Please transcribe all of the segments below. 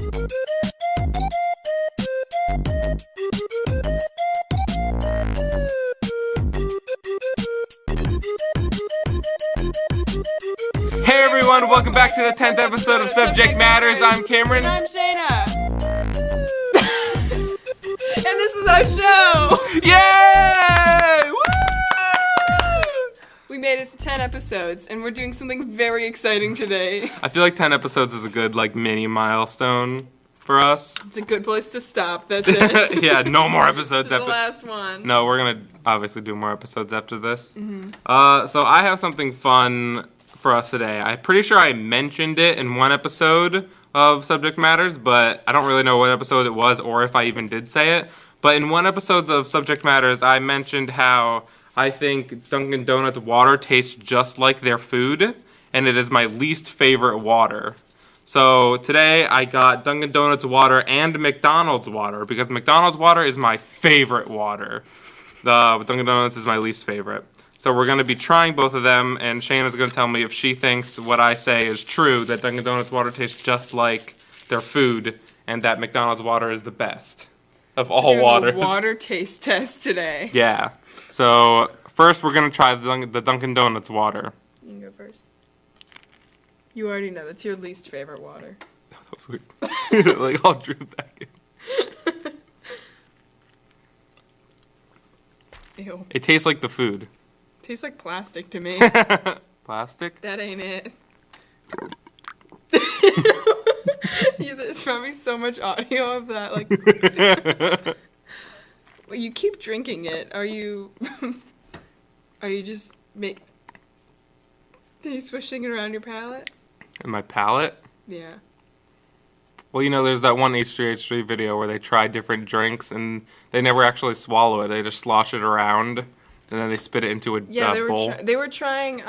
Hey everyone, welcome back to the 10th episode of Subject Matters. I'm Cameron. And I'm Shayna. And this is our show. Yay! Woo! We made it to 10 episodes, and we're doing something very exciting today. I feel like 10 episodes is a good mini milestone for us. It's a good place to stop. That's it. Yeah, no more episodes That's after. the last one. No, we're gonna obviously do more episodes after this. So I have something fun for us today. I'm pretty sure I mentioned it in one episode of Subject Matters, but I don't really know what episode it was or if I even did say it. But in one episode of Subject Matters, I mentioned how I think Dunkin' Donuts water tastes just like their food, and it is my least favorite water. So today I got Dunkin' Donuts water and McDonald's water because McDonald's water is my favorite water. Dunkin' Donuts is my least favorite. So we're going to be trying both of them, and Shayna's going to tell me if she thinks what I say is true, that Dunkin' Donuts water tastes just like their food, and that McDonald's water is the best of all Doing waters. a water taste test today. Yeah. So first we're going to try the Dunkin' Donuts water. You can go first. You already know that's your least favorite water. That was weird. I'll drew back in. Ew. It tastes like the food. Tastes like plastic to me. Plastic? That ain't it. Yeah, there's probably so much audio of that. Well, you keep drinking it. Are you? Are you just Are you swishing it around your palate? In my palate? Yeah. Well, there's that one H3H3 video where they try different drinks and they never actually swallow it. They just slosh it around and then they spit it into a bowl. They were trying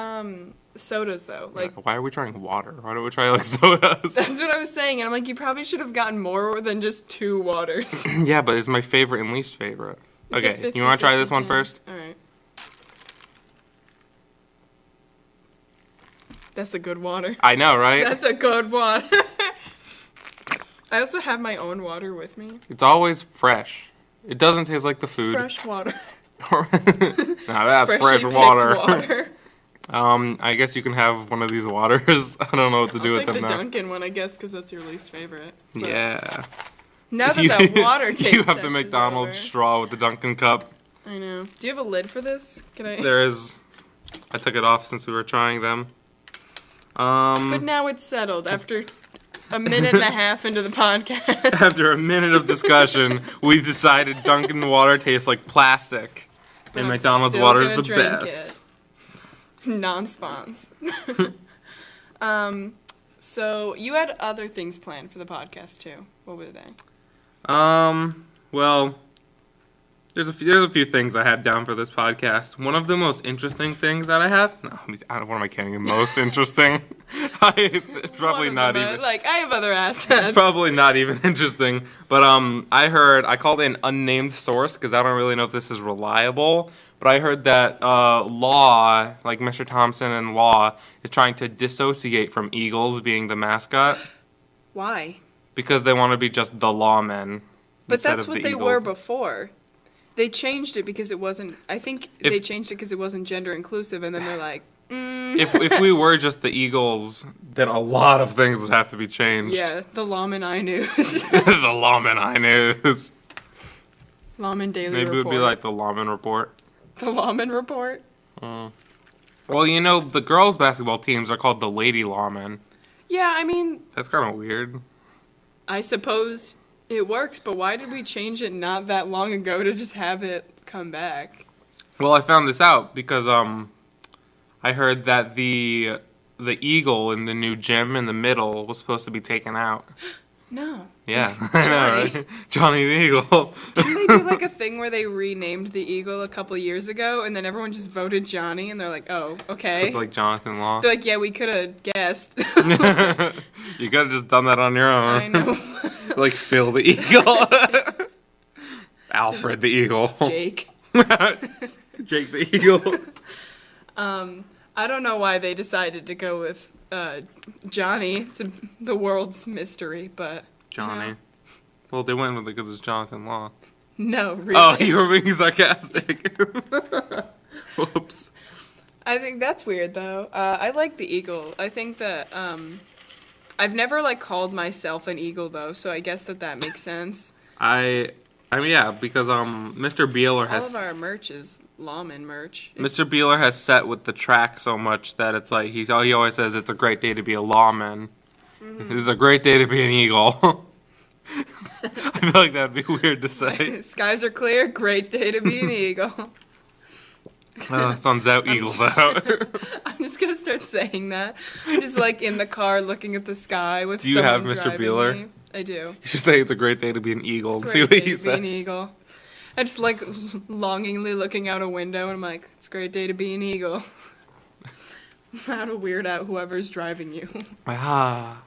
sodas though. Why are we trying water? Why don't we try sodas? That's what I was saying, and I'm like, you probably should have gotten more than just 2 waters. Yeah, but it's my favorite and least favorite. It's a Okay, you want to try this one 50-50 first? All right. That's a good water. I know, right? That's a good water. I also have my own water with me. It's always fresh. It doesn't taste like the food. Fresh water. No, that's Freshly fresh picked water. I guess you can have one of these waters. I don't know what to do I'll with take them the now. Dunkin' one, I guess, because that's your least favorite. But Yeah. now that that water taste You have test the is McDonald's over- straw with the Dunkin' cup. I know. Do you have a lid for this? Can I? There is. I took it off since we were trying them. But now it's settled after a minute and a half into the podcast. After a minute of discussion, we decided Dunkin' water tastes like plastic, But and I'm McDonald's still water is gonna the drink best. it. Non-spons. So you had other things planned for the podcast too. What were they? Well, there's a few things I had down for this podcast. One of the most interesting things that I have. No, what am I kidding? Most interesting. It's probably One of not them, even. I have other assets. It's probably not even interesting. But I called it an unnamed source because I don't really know if this is reliable. But I heard that Law, like Mr. Thompson and Law, is trying to dissociate from Eagles being the mascot Why? because they want to be just the lawmen. But instead that's of what the they Eagles. were before. They changed it because it wasn't. I think If- they changed it because it wasn't gender inclusive, and then they're like, If we were just the Eagles, then a lot of things would have to be changed. yeah, the Lawman I News, The Lawman I News. Lawman Daily Maybe Report. it would be like the Lawman Report. The Lawman Report. Well, the girls' basketball teams are called the Lady Lawmen. Yeah, I mean, That's kind of weird. I suppose it works, but why did we change it not that long ago to just have it come back? Well, I found this out because I heard that the eagle in the new gym in the middle was supposed to be taken out. No. Yeah, I know, Johnny. right? Johnny the Eagle. Didn't they do like a thing where they renamed the eagle a couple years ago, and then everyone just voted Johnny, and they're like, oh, okay. It's like Jonathan Law. They're like, yeah, we could have guessed. You could have just done that on your own. I know. Like Phil the Eagle. Alfred the Eagle. Jake. Jake the Eagle. I don't know why they decided to go with Johnny. It's the world's mystery, but Johnny. No. Well, they went with it because it's Jonathan Law. No, really. Oh, you were being sarcastic. Whoops. I think that's weird though. I like the eagle. I think that I've never like called myself an eagle though, so I guess that makes sense. I mean, yeah, because Mr. Beeler All has of our merch is lawman merch. Mr. Beeler has set with the track so much that it's like he always says it's a great day to be a lawman. Mm-hmm. It's a great day to be an eagle. I feel like that'd be weird to say. Skies are clear. Great day to be an eagle. Sun's out, eagles out. I'm just gonna start saying that. I'm just like in the car looking at the sky with Do you have someone Mr. driving Beeler? me. I do. You should say it's a great day to be an eagle and It's see a what great he day to be an says. eagle. I just like longingly looking out a window and I'm like, it's a great day to be an eagle. How to weird out whoever's driving you. Ah,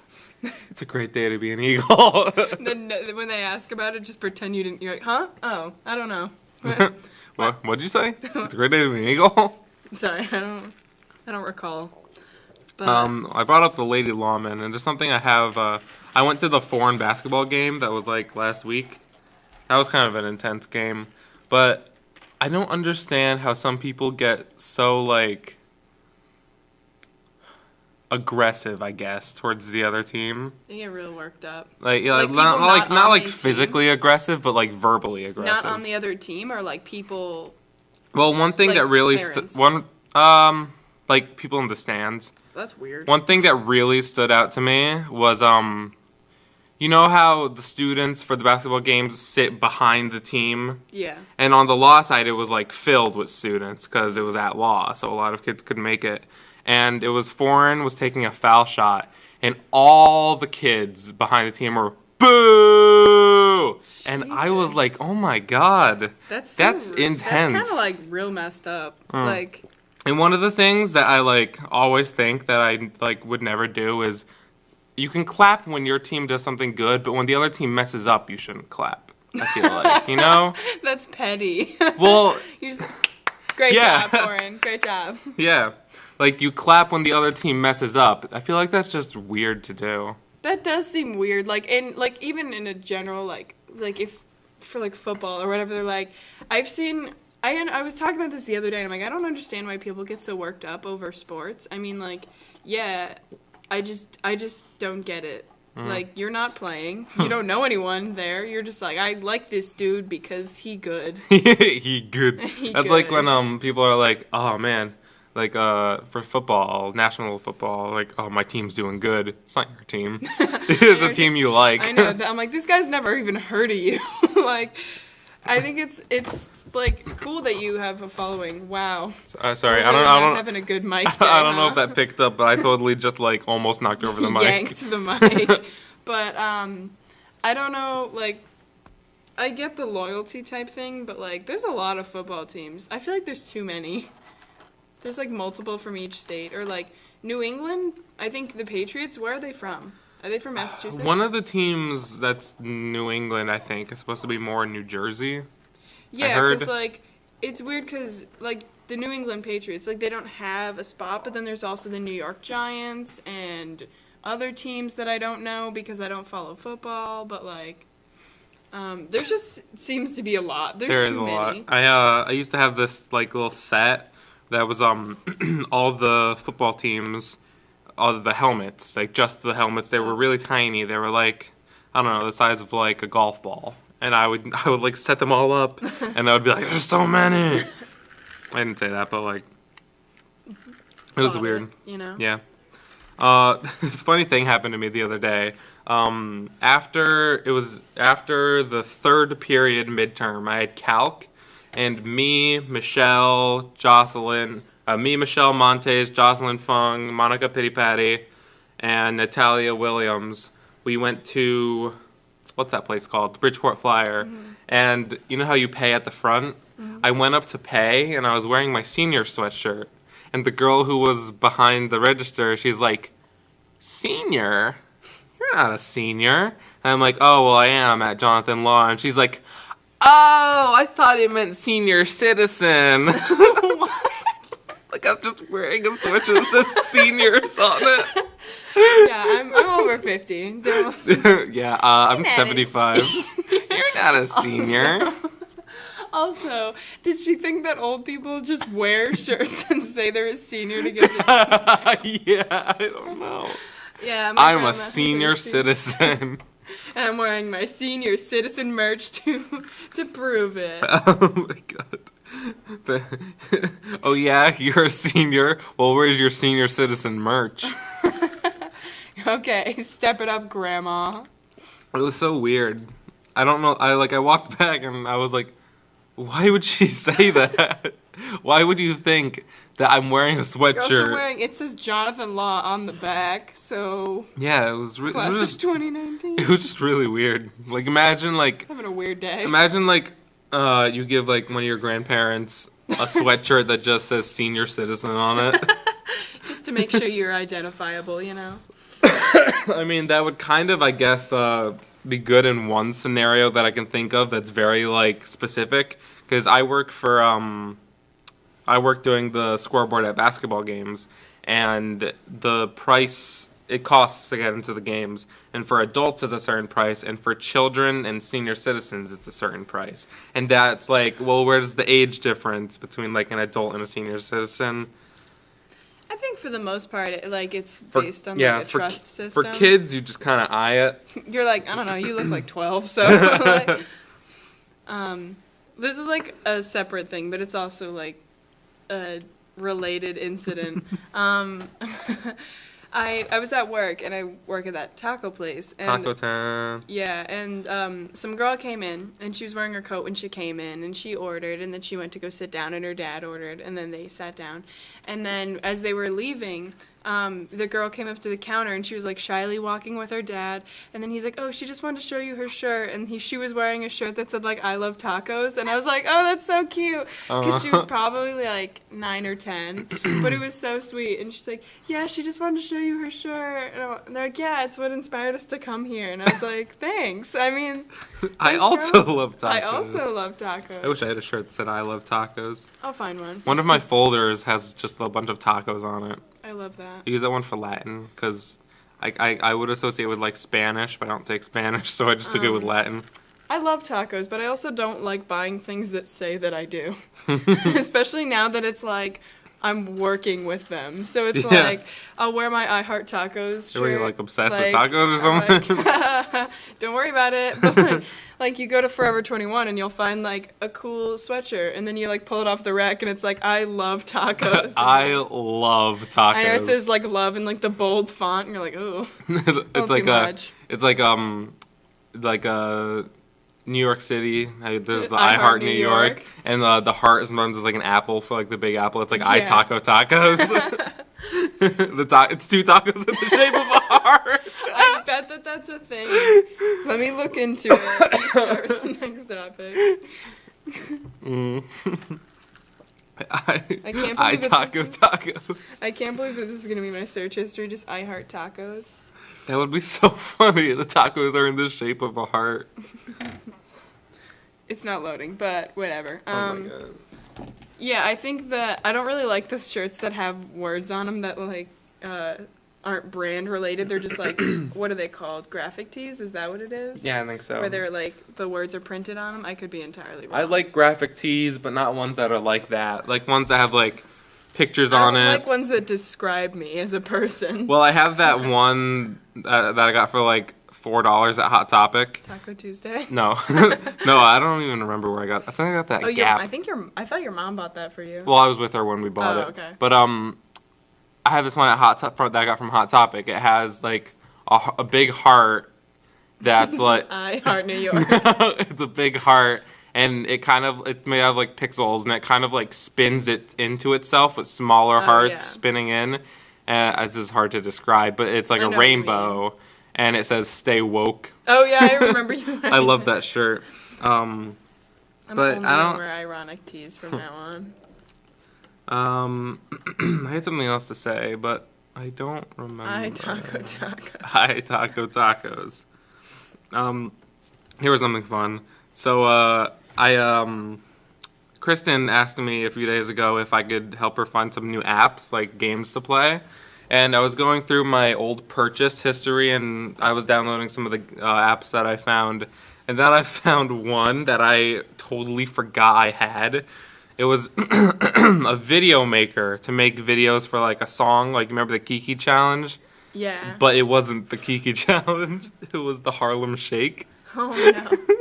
it's a great day to be an eagle. Then when they ask about it, just pretend you didn't. You're like, huh? Oh, I don't know. What'd you say? It's a great day to be an eagle. Sorry, I don't recall. But I brought up the Lady Lawman, and there's something I have. I went to the foreign basketball game that was like last week. That was kind of an intense game, but I don't understand how some people get so like aggressive, I guess, towards the other team. they get real worked up. Like, yeah, Like, not people like not not on like the team? physically aggressive, but like verbally aggressive. Not on the other team, or like people. Well, one thing like, that really parents. like people in the stands. That's weird. One thing that really stood out to me was you know how the students for the basketball games sit behind the team? Yeah. And on the law side, it was like filled with students because it was at law, so a lot of kids could make it. And it was foreign was taking a foul shot, and all the kids behind the team were boo. And I was Jesus. like, oh my god, That's that's intense. That's kind of like real messed up. Like. And one of the things that I like always think that I like would never do is you can clap when your team does something good, but when the other team messes up, you shouldn't clap. I feel like, you know? That's petty. Well, You just, great Yeah. job, Lauren. Great job. yeah. Like you clap when the other team messes up. I feel like that's just weird to do. That does seem weird. Like even in a general like if for like football or whatever, they're like I've seen. I was talking about this the other day, and I'm like, I don't understand why people get so worked up over sports. I mean, like, yeah, I just don't get it. Like, you're not playing. You don't know anyone there. You're just like, I like this dude because he good. He good. He That's like good. when people are like, oh man, like for football, national football, like oh my team's doing good. It's not your team. It's a You're team just- you like. I know. I'm like, this guy's never even heard of you. Like, I think it's like cool that you have a following. Wow. Sorry, Well, I you're don't. not having a good mic. Day, I don't know if huh? that picked up, but I totally just like almost knocked over the mic. Yanked the mic. But I don't know. Like, I get the loyalty type thing, but like, there's a lot of football teams. I feel like there's too many. There's like multiple from each state, or like New England. I think the Patriots. Where are they from? Are they from Massachusetts? One of the teams that's New England, I think, is supposed to be more in New Jersey. Yeah, heard- because like it's weird because like the New England Patriots, like they don't have a spot, but then there's also the New York Giants and other teams that I don't know because I don't follow football. But like, there's just seems to be a lot. There's There too is a many. lot. I used to have this like little set that was all the football teams, all the helmets, like just the helmets. They were really tiny. They were like I don't know the size of like a golf ball. And I would like set them all up, and I would be like, "There's so many." I didn't say that, but like, it was Thought weird. it, you know. Yeah. This funny thing happened to me the other day. After the third period midterm, I had calc, and Michelle Montes, Jocelyn Fung, Monica Pittipatti, and Natalia Williams. We went to what's that place called? The Bridgeport Flyer. And you know how you pay at the front? I went up to pay, and I was wearing my senior sweatshirt. And the girl who was behind the register, she's like, "Senior? You're not a senior." And I'm like, "Oh, well, I am at Jonathan Law." And she's like, "Oh, I thought it meant senior citizen." Like I'm just wearing a sweatshirt that says seniors on it. Yeah, I'm over 50. Yeah, I'm not a 75. You're not a senior. Also, did she think that old people just wear shirts and say they're a senior to get Yeah, I don't know. Yeah, I'm a senior citizen. And I'm wearing my senior citizen merch to prove it. Oh my god. Oh yeah, you're a senior. Well, where's your senior citizen merch? Okay, step it up, Grandma. It was so weird. I don't know. I walked back and I was like, why would she say that? Why would you think that I'm wearing a You're also sweatshirt? wearing, it says Jonathan Law on the back, so Yeah, it was really. class of 2019. It was just really weird. Like imagine Having a weird day. you give like one of your grandparents a sweatshirt that just says senior citizen on it. Just to make sure you're identifiable, you know? I mean, that would kind of, I guess, be good in one scenario that I can think of that's very like specific. Because I work doing the scoreboard at basketball games, and the price it costs to get into the games, and for adults it's a certain price, and for children and senior citizens it's a certain price. And that's like, well, where's the age difference between like an adult and a senior citizen? I think for the most part, it's based on like a trust system. For kids, you just kind of eye it. You're like, I don't know, you look like 12, so like, this is like a separate thing, but it's also like a related incident. I was at work, and I work at that taco place. And, Taco time. yeah, and some girl came in, and she was wearing her coat when she came in, and she ordered, and then she went to go sit down, and her dad ordered, and then they sat down. And then as they were leaving, the girl came up to the counter, and she was like shyly walking with her dad, and then he's like, oh, she just wanted to show you her shirt, and she was wearing a shirt that said like, I love tacos, and I was like, oh, that's so cute, because she was probably like 9 or 10, but it was so sweet, and she's like, yeah, she just wanted to show you her shirt, and they're like, yeah, it's what inspired us to come here, and I was like, thanks. I mean, I also love tacos. I also love tacos. I wish I had a shirt that said I love tacos. I'll find one. One of my folders has just a bunch of tacos on it. I love that. I use that one for Latin because I would associate with like Spanish, but I don't take Spanish, so I just took it with Latin. I love tacos, but I also don't like buying things that say that I do. Especially now that it's like I'm working with them. So it's like I'll wear my I Heart Tacos shirt. Are you like obsessed with tacos or something? Like, don't worry about it. But like you go to Forever 21 and you'll find like a cool sweatshirt, and then you like pull it off the rack and it's like I love tacos. I love tacos. I know it says like love in like the bold font, and you're like, ooh. It's like New York City. There's the I Heart New York, and the heart is runs as like an apple for like the Big Apple. It's like I Taco Tacos. It's two tacos in the shape of a heart. I bet that's a thing. Let me look into it. Let me start with the next topic. I can't believe tacos. I can't believe that this is gonna be my search history. Just I Heart Tacos. That would be so funny. The tacos are in the shape of a heart. It's not loading, but whatever. Oh my god. Yeah, I think that I don't really like the shirts that have words on them that like aren't brand related. They're just like, what are they called? Graphic tees? Is that what it is? Yeah, I think so. Where they're like the words are printed on them. I could be entirely wrong. I like graphic tees, but not ones that are like that. Like ones that have like pictures on it. I like ones that describe me as a person. Well, I have that one that I got for like $4 at Hot Topic. Taco Tuesday? No. No, I don't even remember where I got. I think I got that at Gap. I thought your mom bought that for you. Well, I was with her when we bought it. Okay. But I have this one at that I got from Hot Topic. It has like a big heart that's like I Heart New York. It's a big heart, and it's made out of like pixels, and it kind of like spins it into itself with smaller hearts spinning in. It's just hard to describe, but it's like a rainbow, and it says "Stay woke." Oh yeah, I remember you. I love that shirt. I'm but only I don't wear ironic tees from now on. I had something else to say, but I don't remember. I Taco Tacos. I Taco Tacos. Here was something fun. So I Kristen asked me a few days ago if I could help her find some new apps, like games to play. And I was going through my old purchase history, and I was downloading some of the apps that I found. And then I found one that I totally forgot I had. It was a video maker to make videos for like a song. Like, remember the Kiki Challenge? Yeah. But it wasn't the Kiki Challenge. It was the Harlem Shake. Oh no.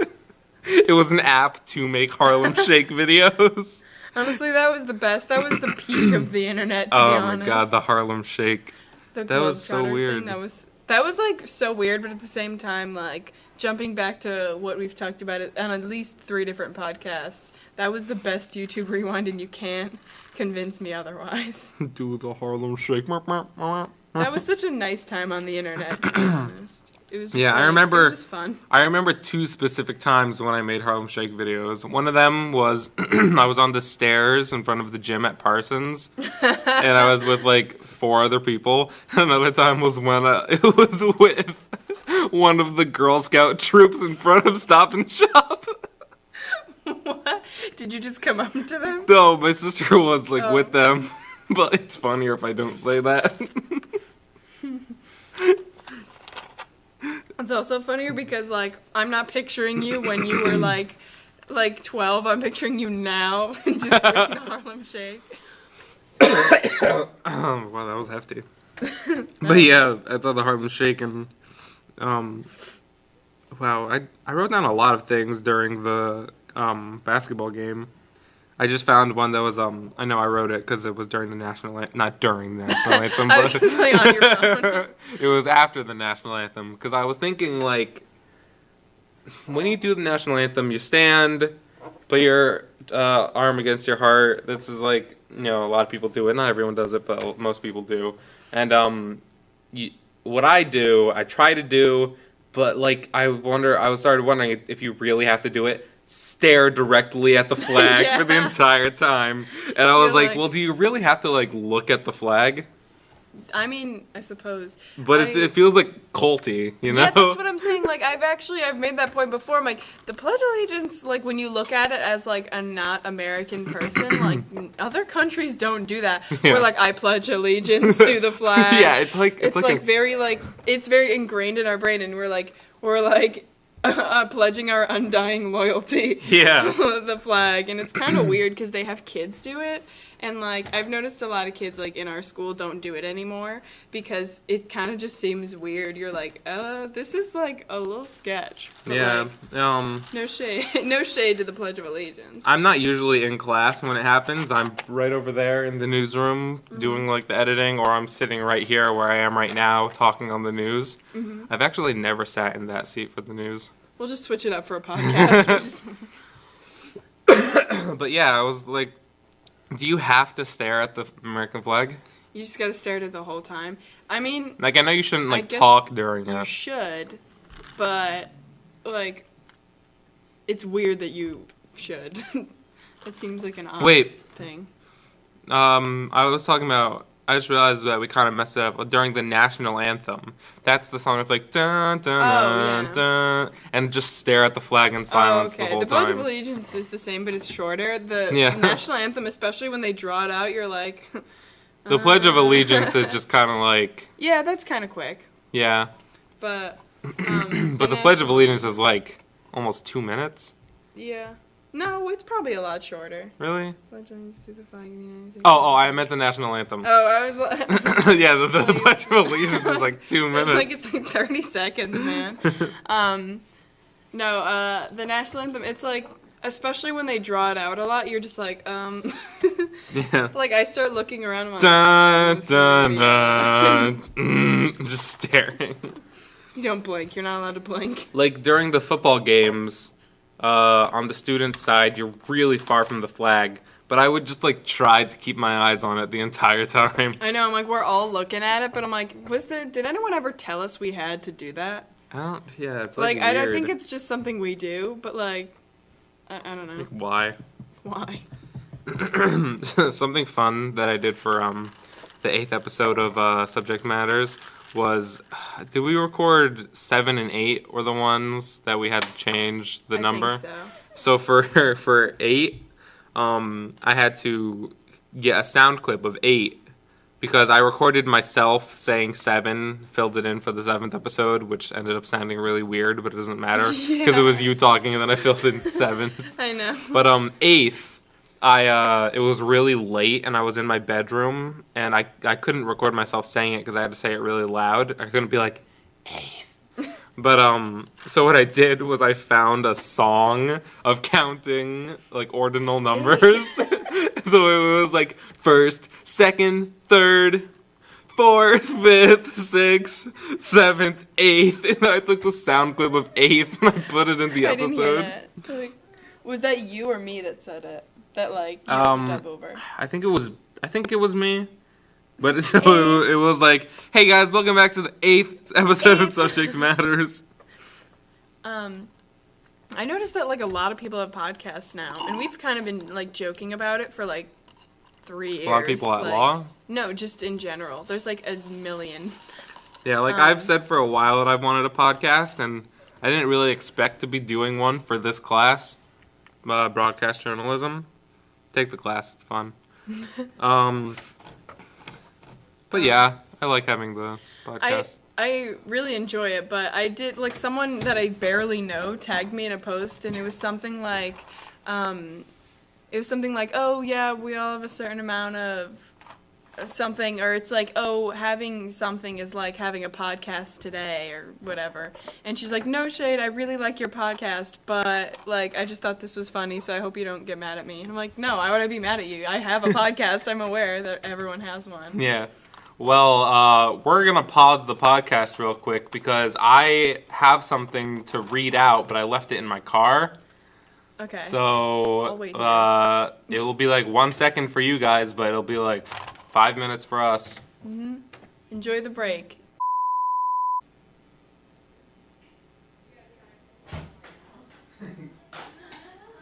It was an app to make Harlem Shake videos. Honestly, that was the best. That was the peak of the internet, to be Oh honest. my god, the Harlem Shake. The That was so Globetrotters weird. thing, that was like so weird, but at the same time, like jumping back to what we've talked about it on at least 3 different podcasts, that was the best YouTube rewind, and you can't convince me otherwise. Do the Harlem Shake. That was such a nice time on the internet, to be honest. It was just Yeah, I like, remember- it was just fun. I remember 2 specific times when I made Harlem Shake videos. One of them was I was on the stairs in front of the gym at Parsons, and I was with like 4 other people. Another time was when it was with one of the Girl Scout troops in front of Stop and Shop. What? Did you just come up to them? No, my sister was like Oh. with them, but it's funnier if I don't say that. It's also funnier because, like, I'm not picturing you when you were, like 12. I'm picturing you now just doing the Harlem Shake. Wow, that was hefty. But yeah, I saw the Harlem Shake, and wow, I wrote down a lot of things during the basketball game. I just found one that was I know I wrote it because it was during the national not during the national anthem, I was but just like on your phone. it was after the national anthem because I was thinking like when you do the national anthem, you stand, put your arm against your heart. This is like, you know, a lot of people do it. Not everyone does it, but most people do. And what I do, I try to do, but like I started wondering if you really have to do it. Stare directly at the flag for the Yeah. entire time. And I was You're like, like- well, do you really have to like look at the flag? I mean, I suppose. But it feels like culty, you know? Yeah, that's what I'm saying. Like, I've made that point before. I'm like, the Pledge of Allegiance, like, when you look at it as, like, a not American person, like, other countries don't do that. Yeah. We're like, I pledge allegiance to the flag. Yeah, it's like very, like, it's very ingrained in our brain, and we're like, pledging our undying loyalty Yeah. to the flag. And it's kind of weird because they have kids do it. And, like, I've noticed a lot of kids, like, in our school don't do it anymore because it kind of just seems weird. You're like, this is, like, a little sketch. But, yeah. like, no shade. No shade to the Pledge of Allegiance. I'm not usually in class when it happens. I'm right over there in the newsroom doing like the editing, or I'm sitting right here where I am right now talking on the news. I've actually never sat in that seat for the news. We'll just switch it up for a podcast. But yeah, I was like, do you have to stare at the American flag? You just gotta stare at it the whole time. I mean, Like, I know you shouldn't I like guess talk during you it. should, but, like, it's weird that you should. It seems like an odd Wait. thing. I was talking about. I just realized that we kind of messed it up during the national anthem. That's the song that's like dun dun dun yeah. dun, and just stare at the flag in silence the whole The Pledge of time. Allegiance is the same, but it's shorter. The Yeah. national anthem, especially when they draw it out, you're like... The Pledge of Allegiance is just kind of like, Yeah, that's kind of quick. yeah. But... But the Pledge of Allegiance is like almost 2 minutes. Yeah. No, it's probably a lot shorter. Really? Pledge allegiance to the flag of the United States. Oh, I meant the national anthem. Oh, I was like... Yeah, the Pledge of Allegiance is like 2 minutes. Like, it's like 30 seconds, man. No, the national anthem, it's like... Especially when they draw it out a lot, you're just like, Yeah. Like, I start looking around and I'm Dun like, dun dun. Just staring. You don't blink. You're not allowed to blink. Like during the football games, on the student side, you're really far from the flag. But I would just like try to keep my eyes on it the entire time. I know, I'm like, we're all looking at it, but I'm like, did anyone ever tell us we had to do that? Yeah, it's Like, like I weird. don't think it's just something we do, but like, I don't know. Why? Why? Something fun that I did for the 8th episode of Subject Matters was, did we record 7 and 8 were the ones that we had to change the number? I think so. So for 8, I had to get a sound clip of 8 because I recorded myself saying 7, filled it in for the 7th episode, which ended up sounding really weird, but it doesn't matter because it was you talking and then I filled in 7th. I know. But 8th, it was really late and I was in my bedroom and I couldn't record myself saying it because I had to say it really loud. I couldn't be like 8th. But so what I did was I found a song of counting like ordinal numbers. So it was like 1st, 2nd, 3rd, 4th, 5th, 6th, 7th, 8th, and then I took the sound clip of 8th and I put it in the I didn't episode. hear that. So, like, was that you or me that said it? That like you dub over? I think it was me. But it was like, hey guys, welcome back to the 8th episode of Subject Matters. I noticed that like a lot of people have podcasts now, and we've kind of been like joking about it for like 3 years. A lot of people at law? No, just in general. There's like a million. Yeah, like I've said for a while that I've wanted a podcast, and I didn't really expect to be doing one for this class, broadcast journalism. Take the class, it's fun. But yeah, I like having the podcast. I really enjoy it, but I did, like, someone that I barely know tagged me in a post, and it was something like, oh, yeah, we all have a certain amount of something, or it's like, oh, having something is like having a podcast today, or whatever. And she's like, no shade, I really like your podcast, but, like, I just thought this was funny, so I hope you don't get mad at me. And I'm like, no, why would I be mad at you? I have a podcast, I'm aware that everyone has one. Yeah. Well, we're going to pause the podcast real quick because I have something to read out, but I left it in my car. Okay. So, I'll wait here. It will be like 1 second for you guys, but it'll be like 5 minutes for us. Mm-hmm. Enjoy the break.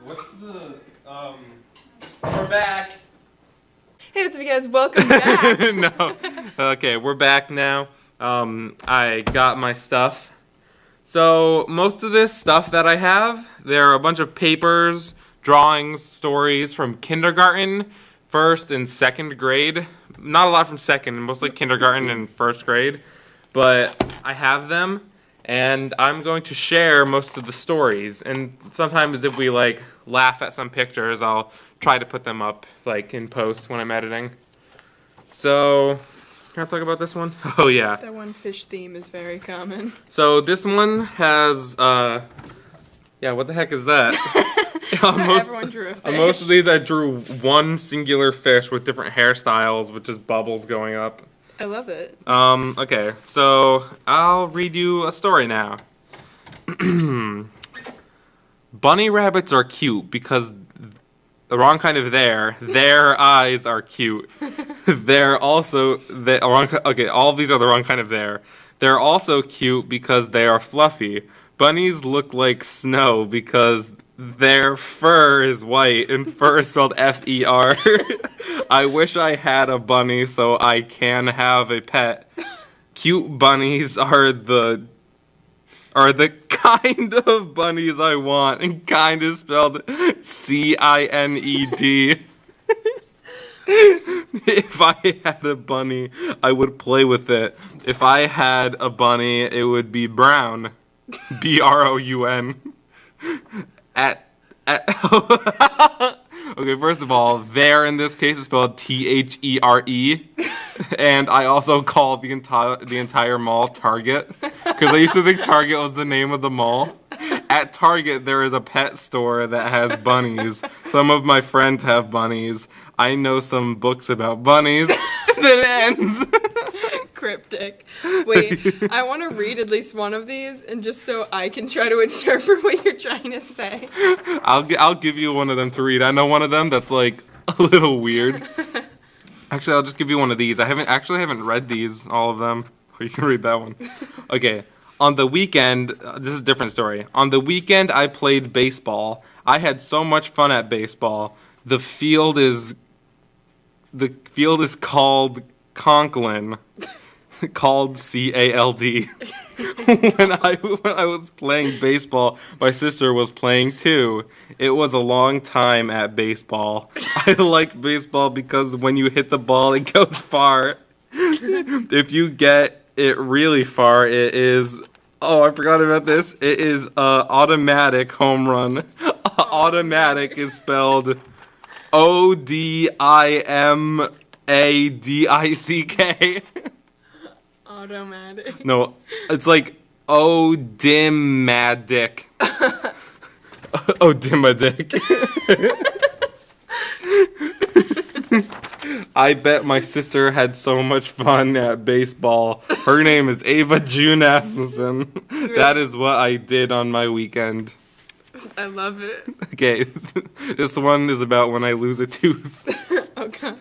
What's the, we're back. Hey, what's up, you guys? Welcome back. No. Okay, we're back now. I got my stuff. So, most of this stuff that I have, there are a bunch of papers, drawings, stories from kindergarten, 1st and 2nd grade. Not a lot from 2nd, mostly kindergarten and 1st grade. But I have them, and I'm going to share most of the stories. And sometimes if we, like, laugh at some pictures, I'll try to put them up, like, in post when I'm editing. So, can I talk about this one? Oh, yeah. That one fish theme is very common. So, this one has, yeah, what the heck is that? Everyone drew a fish. On most of these, I drew one singular fish with different hairstyles, with just bubbles going up. I love it. Okay, so, I'll read you a story now. Bunny rabbits are cute because the wrong kind of their eyes are cute. They're also, okay, all of these are the wrong kind of there. They're also cute because they are fluffy. Bunnies look like snow because their fur is white, and fur is spelled F-E-R. I wish I had a bunny so I can have a pet. Cute bunnies are the kind of bunnies I want, and kind is spelled C-I-N-E-D. If I had a bunny, I would play with it. If I had a bunny, it would be brown. B-R-O-U-N. Okay, first of all, there in this case is spelled T-H-E-R-E. And I also call the entire mall Target, because I used to think Target was the name of the mall. At Target, there is a pet store that has bunnies. Some of my friends have bunnies. I know some books about bunnies. Then it ends. Cryptic. Wait, I want to read at least one of these, and just so I can try to interpret what you're trying to say. I'll give you one of them to read. I know one of them that's like a little weird. Actually, I'll just give you one of these. I haven't read these, all of them. You can read that one. Okay. On the weekend, this is a different story. On the weekend, I played baseball. I had so much fun at baseball. The field is called Conklin. called CALD. When I was playing baseball, my sister was playing too. It was a long time at baseball. I like baseball because when you hit the ball, it goes far. If you get it really far, it is... Oh, I forgot about this. It is automatic home run. Automatic is spelled ODIMADICK. Automatic. No, it's like Odimatic. Odimatic. I bet my sister had so much fun at baseball. Her name is Ava June Asmussen. That is what I did on my weekend. I love it. Okay, this one is about when I lose a tooth. Okay.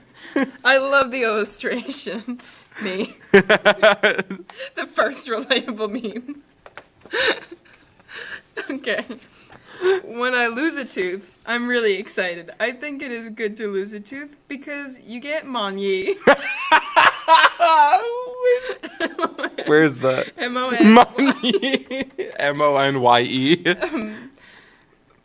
I love the illustration. Me. The first relatable meme. Okay. When I lose a tooth, I'm really excited. I think it is good to lose a tooth because you get money. Where's that? M-O-N. Money. M-O-N-Y-E.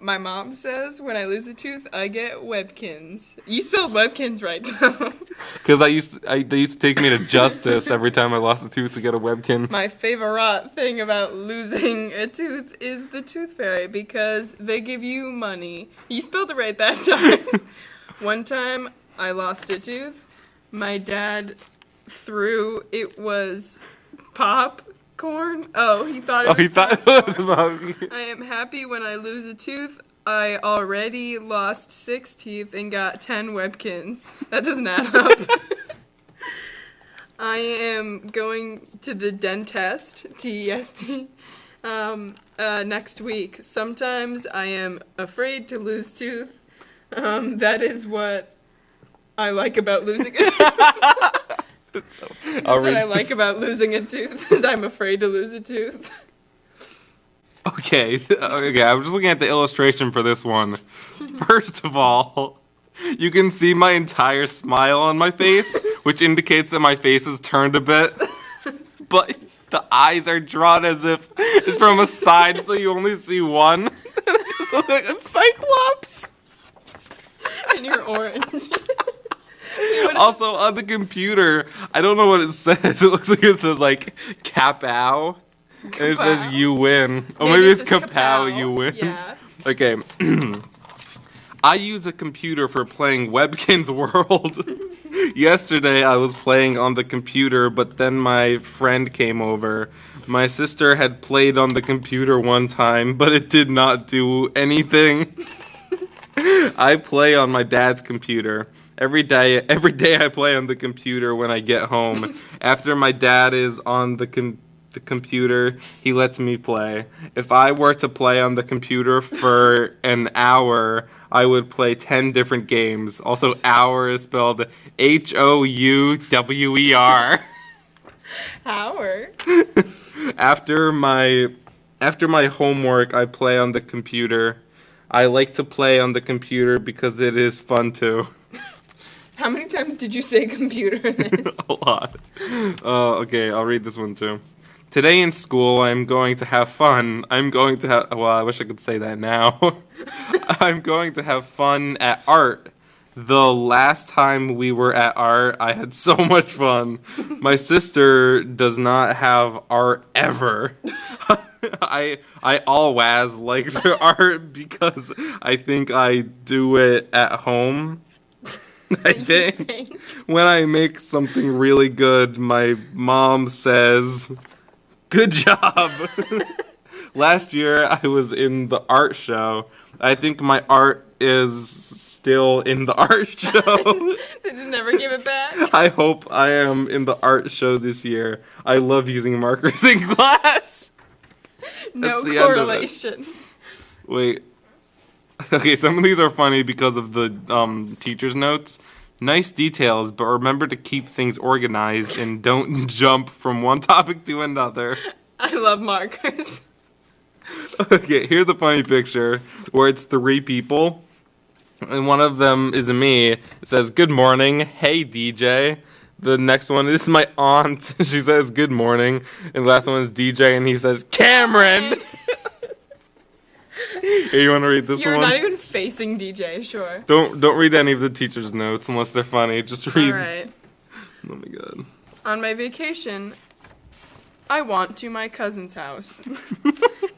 My mom says when I lose a tooth, I get Webkins. You spelled Webkins right, though. Because they used to take me to justice every time I lost a tooth to get a Webkins. My favorite thing about losing a tooth is the tooth fairy because they give you money. You spelled it right that time. One time I lost a tooth. My dad threw it was popcorn. Oh, he thought it was popcorn. I am happy when I lose a tooth. I already lost 6 teeth and got 10 Webkins. That doesn't add up. I am going to the dentist, T-E-S-T, next week. Sometimes I am afraid to lose tooth. That is what I like about losing a tooth. That's what I like about losing a tooth, is I'm afraid to lose a tooth. Okay, I'm just looking at the illustration for this one. First of all, you can see my entire smile on my face, which indicates that my face is turned a bit. But the eyes are drawn as if it's from a side, so you only see one. It just looks like a Cyclops. And you're orange. Also, on the computer, I don't know what it says. It looks like it says, like, Kapow. And it says, you win. Oh, maybe it's Kapow, you win. Yeah. Okay. I use a computer for playing Webkins World. Yesterday, I was playing on the computer, but then my friend came over. My sister had played on the computer one time, but it did not do anything. I play on my dad's computer. Every day I play on the computer when I get home. After my dad is on the computer, he lets me play. If I were to play on the computer for an hour, I would play 10 different games. Also, hour is spelled Houwer. Hour? After my homework, I play on the computer. I like to play on the computer because it is fun too. How many times did you say computer in this? A lot. Okay, I'll read this one too. Today in school, I'm going to have fun. Well, I wish I could say that now. I'm going to have fun at art. The last time we were at art, I had so much fun. My sister does not have art ever. I always liked her art because I think I do it at home. I think when I make something really good, my mom says, "Good job." Last year, I was in the art show. I think my art is still in the art show. They just never give it back. I hope I am in the art show this year. I love using markers in class. No correlation. Wait. Okay, some of these are funny because of the teacher's notes. Nice details, but remember to keep things organized and don't jump from one topic to another. I love markers. Okay, here's a funny picture where it's 3 people, and one of them is me. It says, "Good morning, hey DJ." The next one, this is my aunt. She says, good morning. And the last one is DJ, and he says, Cameron! Here, you want to read this You're one? not even facing DJ, sure. Don't read any of the teacher's notes unless they're funny. Just read. Alright. Oh my god. On my vacation, I went to my cousin's house.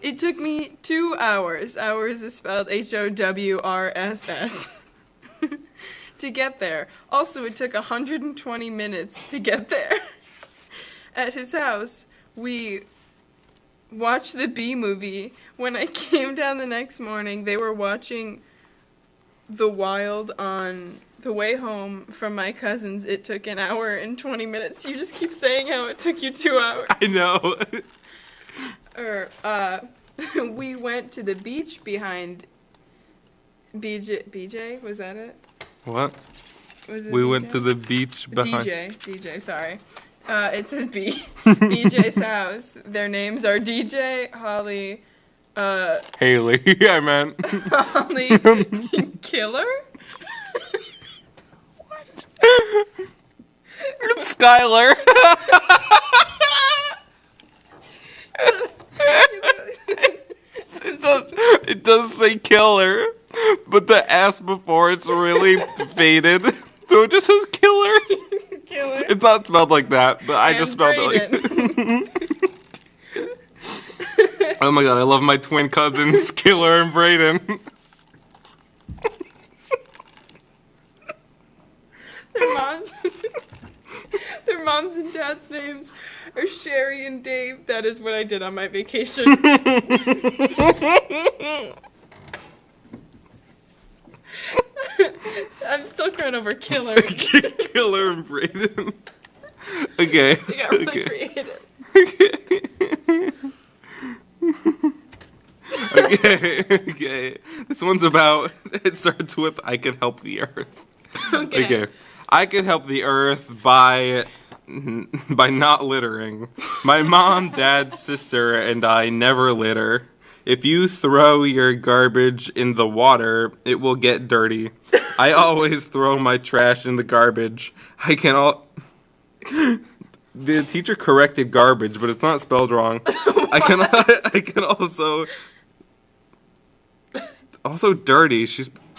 It took me 2 hours. Hours is spelled HOWRSS. To get there. Also, it took 120 minutes to get there. At his house, we watched the Bee Movie. When I came down the next morning, they were watching The Wild on the way home from my cousin's. It took an hour and 20 minutes. You just keep saying how it took you 2 hours. I know. We went to the beach behind BJ, was that it? What? Was it We BJ? went to the beach behind. DJ, sorry. It says BJ's house. Their names are DJ, Holly, Haley, I meant. Holly Killer? What? It's Skylar. It does say killer, but the S before it's really faded. So it just says killer. Killer. It's not spelled like that, but I just spelled it like. Oh my god, I love my twin cousins, Killer and Brayden. Their moms and dad's names are Sherry and Dave. That is what I did on my vacation. I'm still crying over Killer. Killer and Brayden. Okay. They got really Okay. creative. Okay. This one's about, it starts with, I can help the earth. Okay. I can help the earth by not littering. My mom, dad, sister, and I never litter. If you throw your garbage in the water, it will get dirty. I always throw my trash in the garbage. The teacher corrected garbage, but it's not spelled wrong. I can also dirty.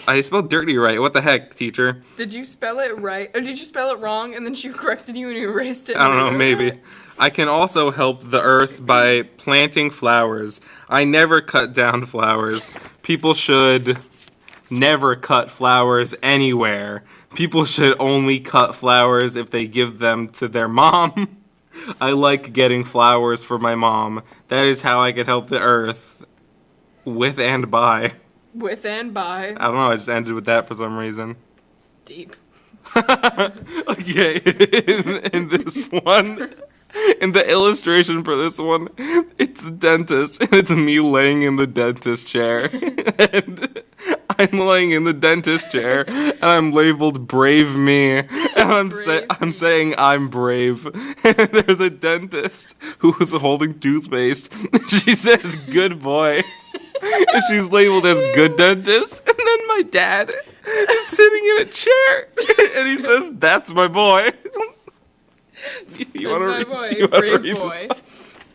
I spelled dirty right. What the heck, teacher? Did you spell it right? Or did you spell it wrong and then she corrected you and you erased it? I don't know, maybe. I can also help the earth by planting flowers. I never cut down flowers. People should never cut flowers anywhere. People should only cut flowers if they give them to their mom. I like getting flowers for my mom. That is how I can help the earth. With and by. With and by. I don't know, I just ended with that for some reason. Deep. Okay, in this one, in the illustration for this one, it's the dentist, and it's me laying in the dentist chair. And I'm laying in the dentist chair, and I'm labeled Brave Me, and I'm saying I'm brave. And there's a dentist who's holding toothpaste. She says, good boy. And she's labeled as good dentist. And then my dad is sitting in a chair, and he says, that's my boy. That's my boy, brave boy.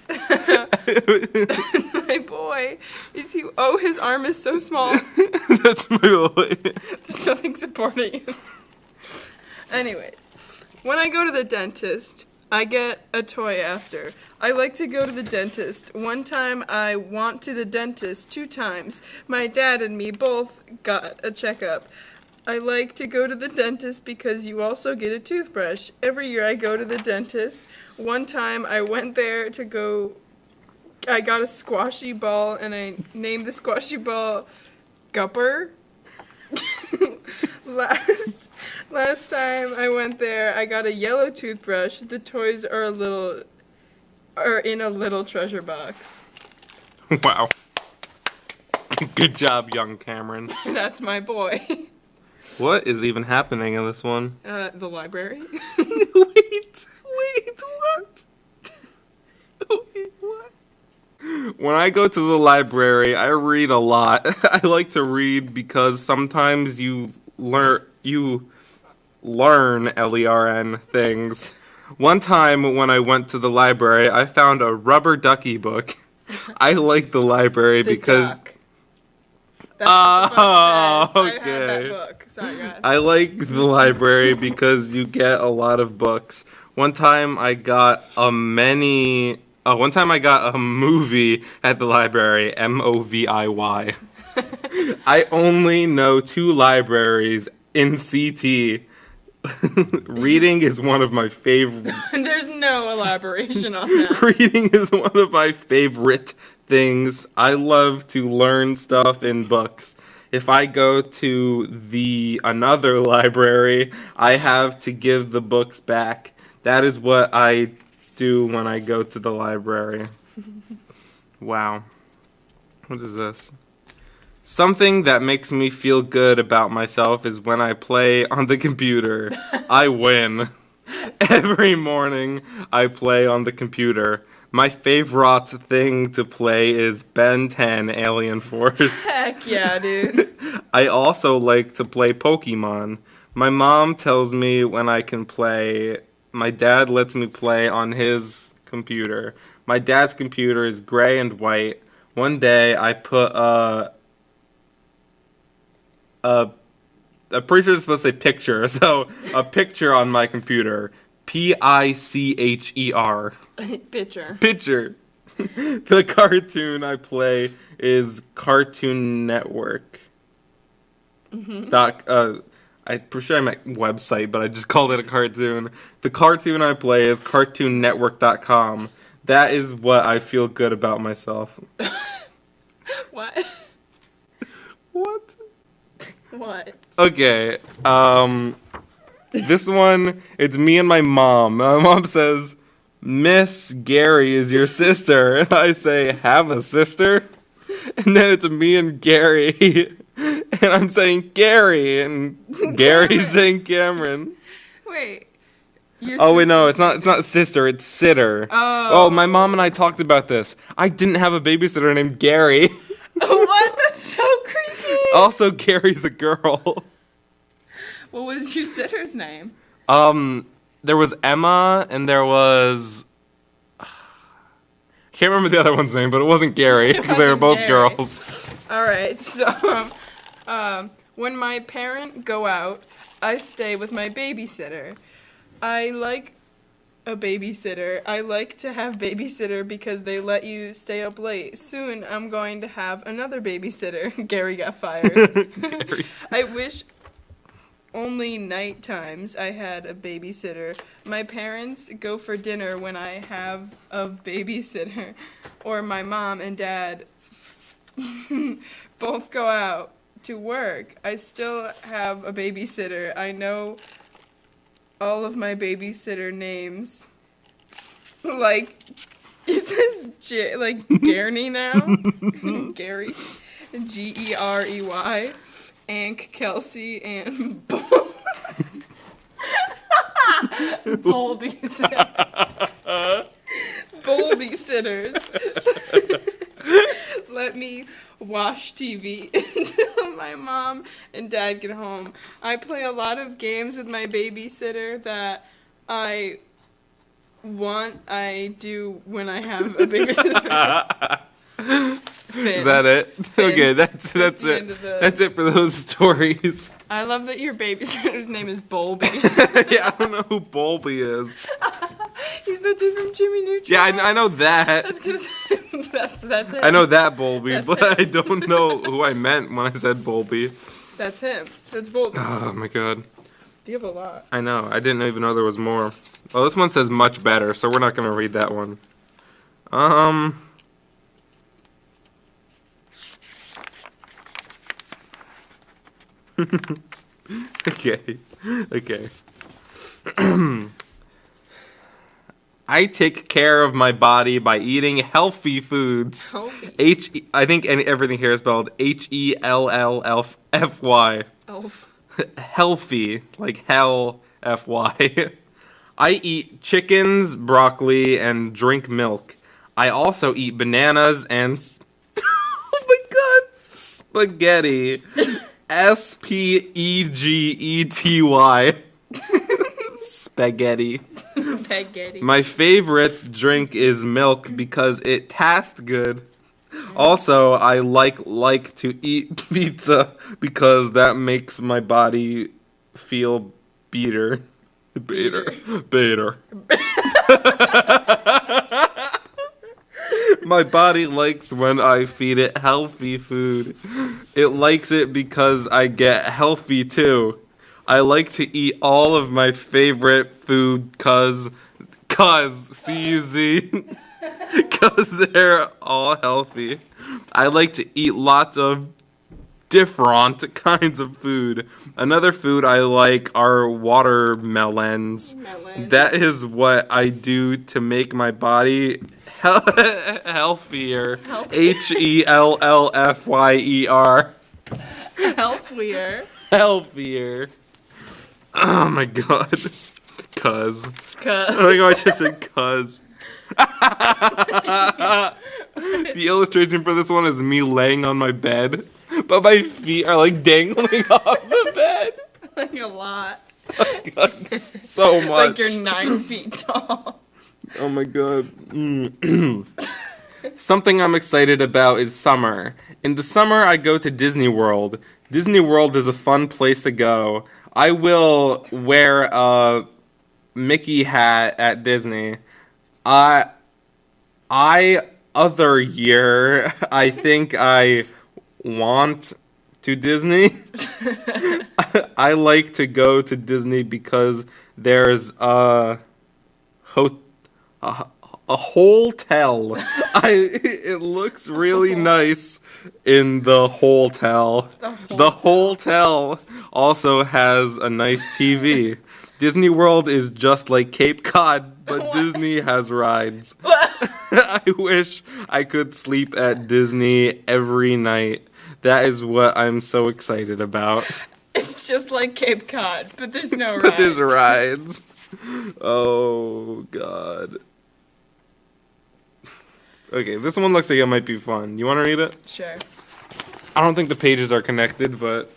That's my boy. His arm is so small. That's my boy. There's nothing supporting him. Anyways, when I go to the dentist, I get a toy after. I like to go to the dentist. One time I went to the dentist 2 times. My dad and me both got a checkup. I like to go to the dentist because you also get a toothbrush. Every year I go to the dentist. One time I went there I got a squashy ball and I named the squashy ball Gupper. Last time I went there, I got a yellow toothbrush. The toys are in a little treasure box. Wow. Good job, young Cameron. That's my boy. What is even happening in this one? The library. Wait, what? Wait, what? When I go to the library, I read a lot. I like to read because sometimes you learn, L-E-R-N, things. One time when I went to the library, I found a rubber ducky book. I like the library The because... duck. That's what the book says. I okay. had that book. Sorry, guys. I like the library because you get a lot of books. One time I got a movie at the library, MOVIY. I only know 2 libraries in CT. Reading is one of my favorite. There's no elaboration on that. Reading is one of my favorite things. I love to learn stuff in books. If I go to another library, I have to give the books back. That is what I do when I go to the library. Wow. What is this? Something that makes me feel good about myself is when I play on the computer. I win. Every morning I play on the computer. My favorite thing to play is Ben 10 Alien Force. Heck yeah, dude. I also like to play Pokemon. My mom tells me when I can play. My dad lets me play on his computer. My dad's computer is gray and white. One day I put I'm pretty sure it's supposed to say picture, so a picture on my computer. Picher. Picture. The cartoon I play is Cartoon Network. I'm pretty sure I meant website, but I just called it a cartoon. The cartoon I play is CartoonNetwork.com. That is what I feel good about myself. What? What? What? Okay, this one, it's me and my mom. My mom says, Miss Gary is your sister. And I say, have a sister? And then it's me and Gary. And I'm saying Gary. And Gary's saying Cameron. Wait. Oh, wait, no, it's not sister, it's sitter. Oh, my mom and I talked about this. I didn't have a babysitter named Gary. What? That's so creepy. Also, Gary's a girl. What was your sitter's name? There was Emma, and there was... I can't remember the other one's name, but it wasn't Gary, because they were both girls. Alright, so, when my parents go out, I stay with my babysitter. I like a babysitter. I like to have babysitter because they let you stay up late. Soon, I'm going to have another babysitter. Gary got fired. Gary. I wish... only night times I had a babysitter. My parents go for dinner when I have a babysitter. Or my mom and dad both go out to work. I still have a babysitter. I know all of my babysitter names. Like, it says Gary now. Gary. Gerey. Ank, Kelsey, and Bolby sitters. Let me watch TV until my mom and dad get home. I play a lot of games with my babysitter that I do when I have a babysitter. Finn. Is that it? Finn. Okay, that's it. That's it for those stories. I love that your babysitter's name is Bolby. Yeah, I don't know who Bolby is. He's the dude from Jimmy Neutron. Yeah, I know that. I was gonna say, that's him. I know that Bolby, That's but him. I don't know who I meant when I said Bolby. That's him. That's Bolby. Oh my god. You have a lot. I know. I didn't even know there was more. Oh, this one says much better, so we're not gonna read that one. Okay. I take care of my body by eating healthy foods. Healthy. I think everything here is spelled HELLFY. Elf. Healthy, like hell, FY. I eat chickens, broccoli, and drink milk. I also eat bananas and... oh my god! Spaghetti. SPEGETY. spaghetti. Spaghetti. My favorite drink is milk because it tastes good. Also, I like to eat pizza because that makes my body feel better. My body likes when I feed it healthy food. It likes it because I get healthy too. I like to eat all of my favorite food cuz C-U-Z cuz they're all healthy. I like to eat lots of different kinds of food. Another food I like are watermelons. Melons. That is what I do to make my body healthier. Hellfyer. Healthier. Healthier. Oh my god. Cuz. Cuz. Oh my god, I just said cuz. The illustration for this one is me laying on my bed, but my feet are like dangling off the bed. Like a lot. God, so much. Like you're 9 feet tall. Oh my god. Something I'm excited about is summer. In the summer, I go to Disney World. Disney World is a fun place to go. I will wear a Mickey hat at Disney. Other year, I think I want to Disney. I like to go to Disney because there's a hotel. It looks really nice in the hotel. The hotel also has a nice TV. Disney World is just like Cape Cod, but What? Disney has rides. I wish I could sleep at Disney every night. That is what I'm so excited about. It's just like Cape Cod, but there's no rides. But there's rides. Oh, God. Okay, this one looks like it might be fun. You want to read it? Sure. I don't think the pages are connected, but...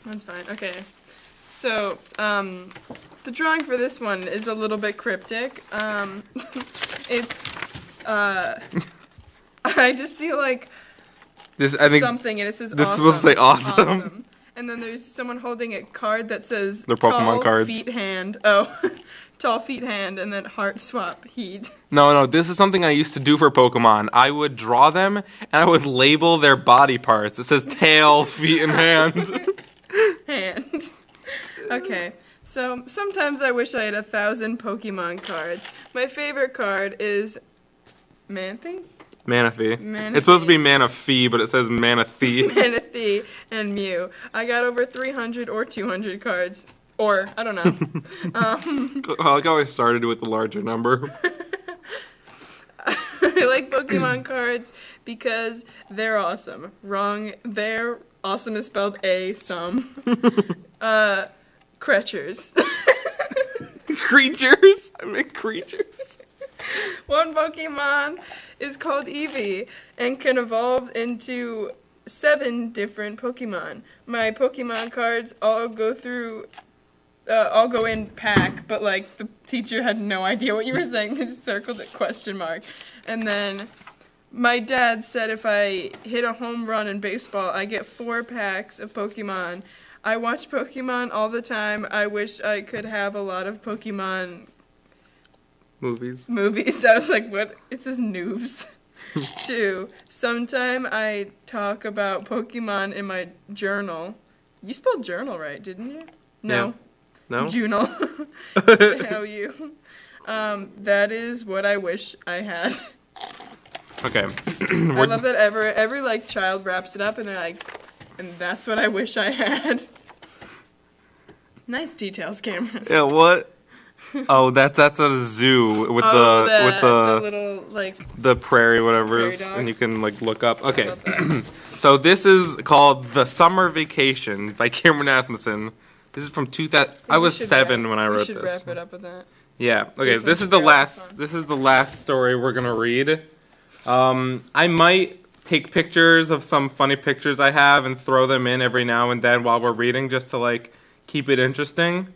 That's fine. Okay. So, the drawing for this one is a little bit cryptic. It's, I just see like I think something and it says this is awesome. supposed to say awesome. And then there's someone holding a card that says They're Pokemon tall cards. feet hand. Oh, tall feet hand, and then heart swap heat. No, this is something I used to do for Pokemon. I would draw them, and I would label their body parts. It says tail, feet, and hand. Hand. Okay. So sometimes I wish I had 1,000 Pokemon cards. My favorite card is Manaphy? Manaphy. Manaphy. It's supposed to be Manaphy, but it says Manathy. Manathy and Mew. I got over 300 or 200 cards. Or, I don't know. I like how I started with the larger number. I like Pokemon cards because they're awesome. Wrong. They're awesome is spelled A-some. Creatures. Creatures? I meant creatures. One Pokemon is called Eevee and can evolve into 7 different Pokemon. My Pokemon cards all go through, all go in pack, but like the teacher had no idea what you were saying. They just circled it question mark. And then my dad said if I hit a home run in baseball, I get 4 packs of Pokemon. I watch Pokemon all the time. I wish I could have a lot of Pokemon Movies. I was like, what? It says noobs. 2. Sometime I talk about Pokemon in my journal. You spelled journal right, didn't you? No. No? Journal. How you? That is what I wish I had. Okay. I love that every like child wraps it up and they're like, and that's what I wish I had. Nice details, Cameron. Yeah, what? Oh, that's at a zoo with the little like the prairie whatever prairie is, and you dogs. can like look up. Okay. love that. So this is called The Summer Vacation by Cameron Asmussen. This is from 2000. I was 7 when I wrote We should this. wrap it up with that. Yeah. Okay. This This one's is the very last. fun. This is the last story we're gonna read. I might take pictures of some funny pictures I have and throw them in every now and then while we're reading, just to like keep it interesting.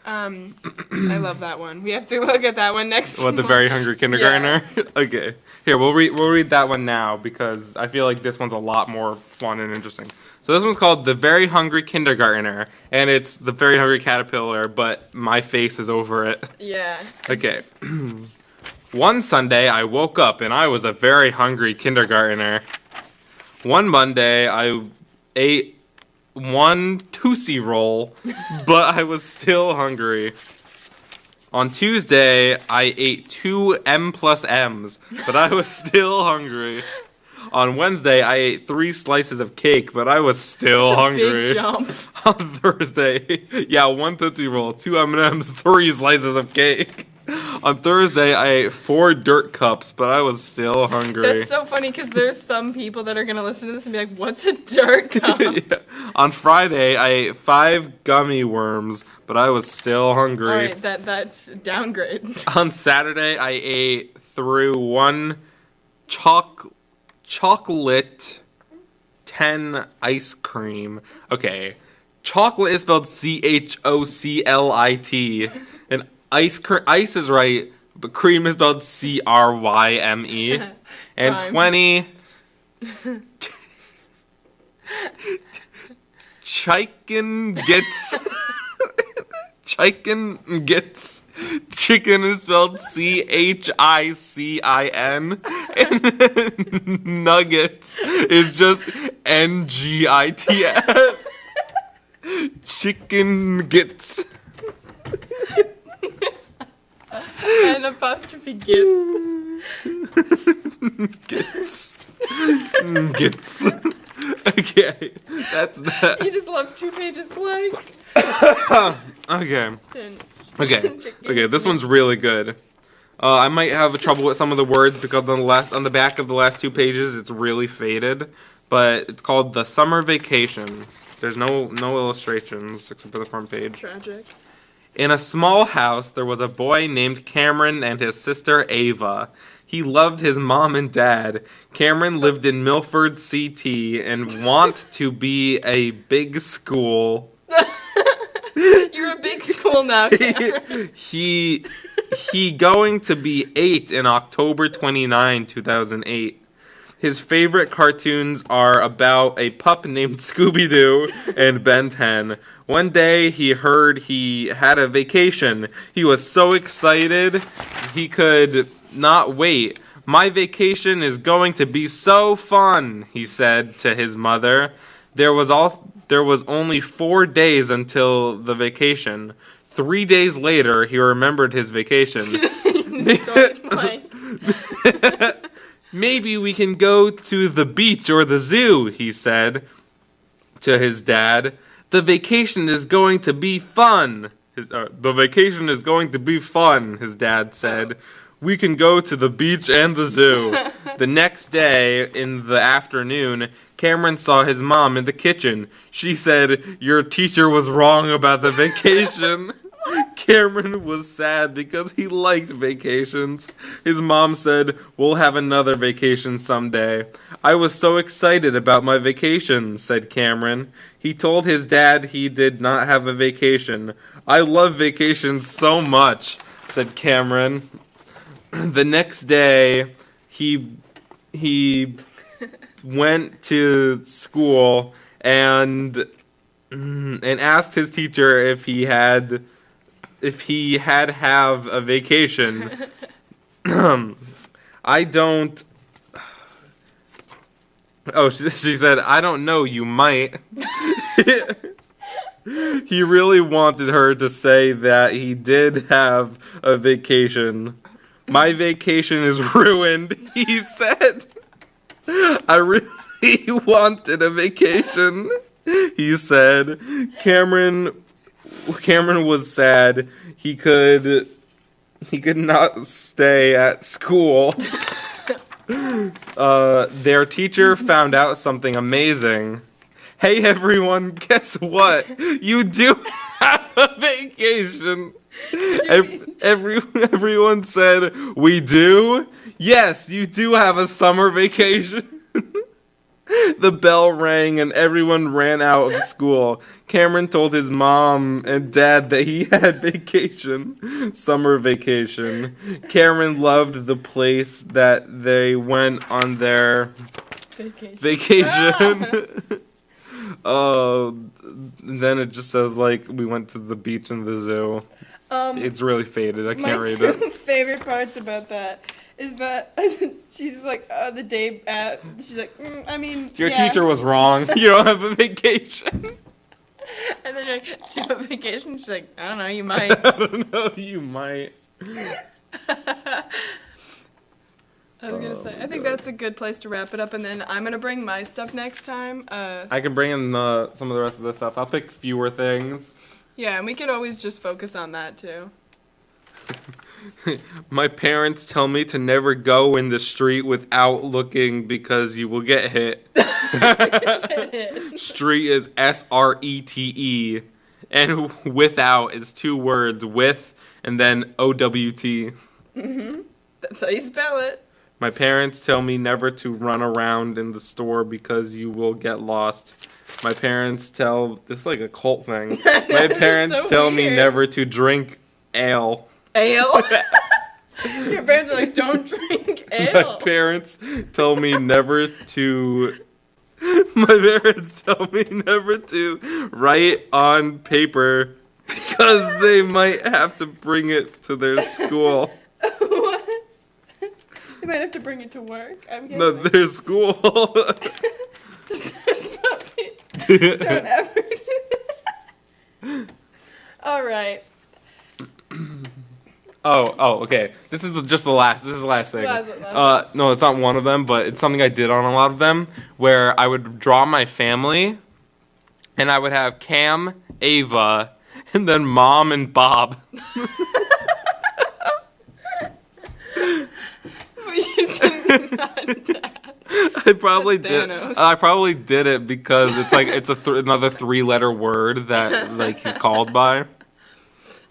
I love that one. We have to look at that one next What, the month. Very Hungry Kindergartner? Okay. Here, we'll read that one now because I feel like this one's a lot more fun and interesting. So this one's called The Very Hungry Kindergartner, and it's the Very Hungry Caterpillar, but my face is over it. Yeah. Okay. One Sunday, I woke up and I was a very hungry kindergartner. One Monday, I ate one Tootsie Roll, but I was still hungry. On Tuesday, I ate 2 M+Ms, but I was still hungry. On Wednesday, I ate 3 slices of cake, but I was still That's a hungry. big jump. On Thursday, 1 Tootsie Roll, 2 M&Ms, 3 slices of cake. On Thursday, I ate 4 dirt cups, but I was still hungry. That's so funny because there's some people that are going to listen to this and be like, what's a dirt cup? Yeah. On Friday, I ate 5 gummy worms, but I was still hungry. All right, that's downgrade. On Saturday, I ate through 1 chocolate 10 ice cream. Okay, chocolate is spelled CHOCLIT, and ice is right, but cream is spelled CRYME. And Rhyme. 20 chicken gets chicken is spelled CHICIN, and nuggets is just NGITS. Chicken gets. And apostrophe gets. Gets. Okay, that's that. You just left 2 pages blank. Okay. Then Okay. chicken. Okay, this one's really good. I might have trouble with some of the words because on the back of the last 2 pages it's really faded, but it's called The Summer Vacation. There's no illustrations except for the front page. Tragic. In a small house, there was a boy named Cameron and his sister Ava. He loved his mom and dad. Cameron lived in Milford, CT, and want to be a big school. You're a big school now, Cameron. he going to be 8 in October 29, 2008. His favorite cartoons are about a pup named Scooby-Doo and Ben 10. One day he heard he had a vacation. He was so excited he could not wait. My vacation is going to be so fun, he said to his mother. There was only 4 days until the vacation. 3 days later, he remembered his vacation. Maybe we can go to the beach or the zoo, he said to his dad. The vacation is going to be fun. The vacation is going to be fun, his dad said. We can go to the beach and the zoo. The next day, in the afternoon, Cameron saw his mom in the kitchen. She said, "Your teacher was wrong about the vacation." Cameron was sad because he liked vacations. His mom said, "We'll have another vacation someday." I was so excited about my vacation, said Cameron. He told his dad he did not have a vacation. I love vacations so much, said Cameron. The next day, he went to school and asked his teacher if he had have a vacation. I don't. Oh, she said, I don't know, you might. He really wanted her to say that he did have a vacation. My vacation is ruined, he said. I really wanted a vacation, he said. Cameron was sad. He could not stay at school. Their teacher found out something amazing. Hey everyone, guess what? You do have a vacation. Everyone said, we do? Yes, you do have a summer vacation. The bell rang and everyone ran out of school. Cameron told his mom and dad that he had vacation, summer vacation. Cameron loved the place that they went on their vacation. Then it just says like we went to the beach and the zoo. It's really faded. I can't read it. My two favorite parts about that is that she's like the day at. She's like, I mean, Your yeah. teacher was wrong. You don't have a vacation. And then you're like, do you have a vacation? She's like, I don't know, you might. I don't know. You might. I was gonna say, I think that's a good place to wrap it up, and then I'm gonna bring my stuff next time. I can bring in some of the rest of the stuff. I'll pick fewer things. Yeah, and we could always just focus on that too. My parents tell me to never go in the street without looking because you will get hit. Street is SRETE, and without is 2 words, with and then OWT. That's how you spell it. My parents tell me never to run around in the store because you will get lost. My parents tell, this is like a cult thing. My parents so tell me weird. never to drink ale. Ale? Your parents are like, don't drink My ale. parents tell me never to. My parents tell me never to write on paper because they might have to bring it to their school. What? You might have to bring it to work. I'm guessing. No, their school. Don't ever do that. All right. Oh, okay. This is just the last. This is the last thing. Last. No, it's not one of them, but it's something I did on a lot of them, where I would draw my family, and I would have Cam, Ava, and then Mom and Bob. But you did not dad. I probably did. Thanos. I probably did it because it's like it's another 3-letter word that like he's called by.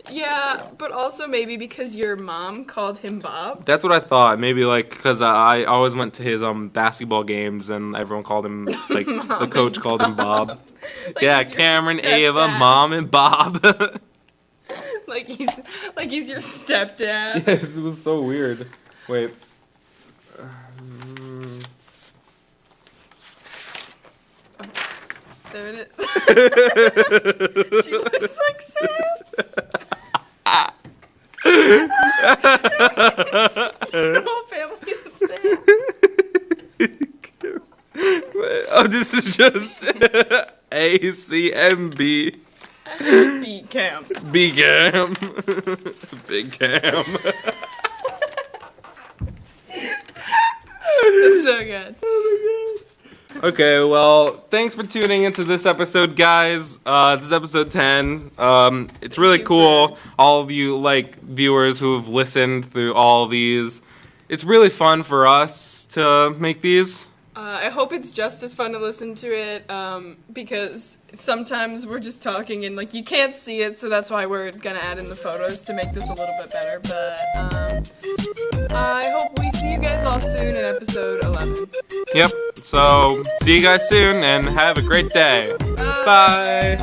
Yeah, but also maybe because your mom called him Bob. That's what I thought. Maybe like because I always went to his basketball games and everyone called him like the coach called him Bob. Like Yeah, he's your Cameron, Ava, stepdad. Mom, and Bob. Like he's your stepdad. It was so weird. Wait. There it is. She looks like Sans. Your whole family is Sans. Oh, this is just ACMB. Beat camp. Big Cam. Big Cam. That's so good. Okay, well, thanks for tuning into this episode, guys. This is episode 10. It's really you cool, all of you, like, viewers who have listened through all these. It's really fun for us to make these. I hope it's just as fun to listen to it, because sometimes we're just talking and, like, you can't see it, so that's why we're gonna add in the photos to make this a little bit better, but, I hope we see you guys all soon in episode 11. Yep, so see you guys soon, and have a great day. Bye.